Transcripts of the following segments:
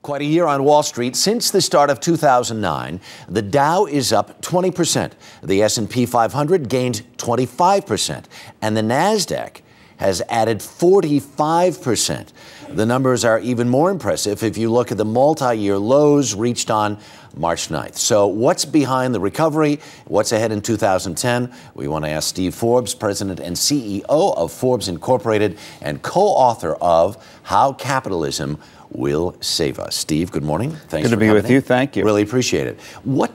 Quite a year on Wall Street. Since the start of 2009, the Dow is up 20%. The S&P 500 gained 25%. And the NASDAQ has added 45%. The numbers are even more impressive if you look at the multi-year lows reached on March 9th. So what's behind the recovery? What's ahead in 2010? We want to ask Steve Forbes, President and CEO of Forbes Incorporated and co-author of How Capitalism Will Save Us. Steve, good morning. Thanks for coming. Good to be with you. Thank you. Really appreciate it. What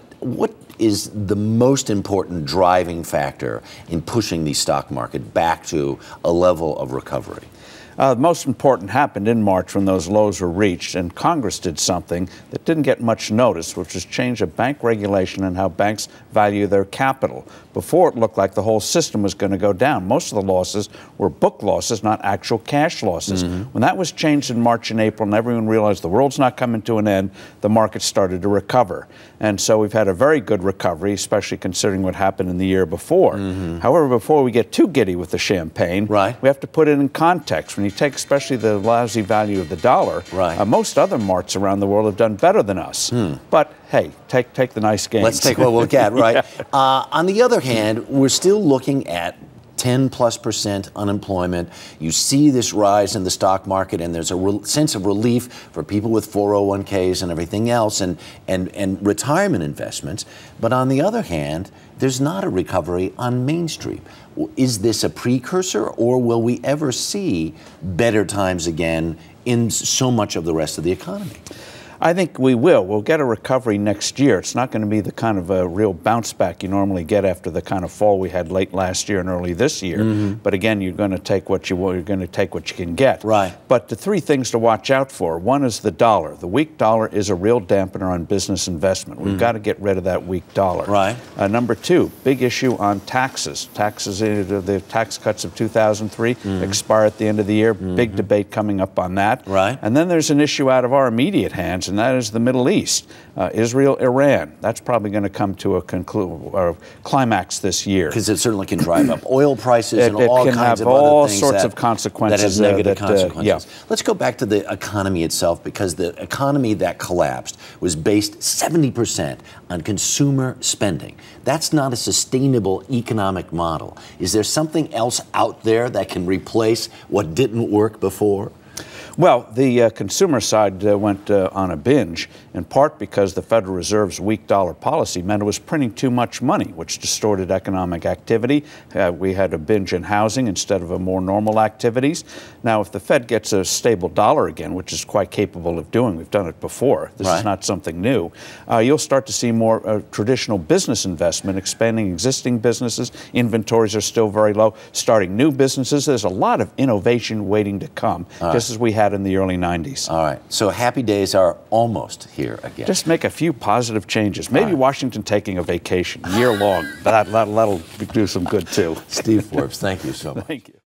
is the most important driving factor in pushing the stock market back to a level of recovery? The most important happened in March when those lows were reached, and Congress did something that didn't get much notice, which was change of bank regulation and how banks value their capital. Before, it looked like the whole system was going to go down. Most of the losses were book losses, not actual cash losses. When that was changed in March and April and everyone realized the world's not coming to an end, the market started to recover. And so we've had a very good recovery, especially considering what happened in the year before. However, before we get too giddy with the champagne, we have to put it in context. When you take especially the lousy value of the dollar, most other marts around the world have done better than us. But hey, take the nice gains. Let's take what we'll get, right? On the other hand, we're still looking at 10+% unemployment. You see this rise in the stock market, and there's a sense of relief for people with 401ks and everything else, and retirement investments. But on the other hand, there's not a recovery on Main Street. Is this a precursor, or will we ever see better times again in so much of the rest of the economy? I think we will. We'll get a recovery next year. It's not going to be the kind of a real bounce back you normally get after the kind of fall we had late last year and early this year. But again, you're going to take what you want. You're going to take what you can get. But the three things to watch out for. One is the dollar. The weak dollar is a real dampener on business investment. We've got to get rid of that weak dollar. Number two, big issue on taxes. Taxes, the tax cuts of 2003 expire at the end of the year. Big debate coming up on that. And then there's an issue out of our immediate hands, and that is the Middle East. Israel, Iran. That's probably going to come to a climax this year. Because it certainly can drive up oil prices and all kinds of other things. It can have all sorts of consequences. That have negative consequences. Let's go back to the economy itself, because the economy that collapsed was based 70% on consumer spending. That's not a sustainable economic model. Is there something else out there that can replace what didn't work before? Well, the consumer side went on a binge, in part because the Federal Reserve's weak dollar policy meant it was printing too much money, which distorted economic activity. We had a binge in housing instead of a more normal activities. Now, if the Fed gets a stable dollar again, which is quite capable of doing, we've done it before, this is not something new, you'll start to see more traditional business investment, expanding existing businesses. Inventories are still very low. Starting new businesses, there's a lot of innovation waiting to come, just as we had in the early 90s. All right. So happy days are almost here again. Just make a few positive changes. Maybe Washington taking a vacation year long. That'll do some good too. Steve Forbes, thank you so much. Thank you.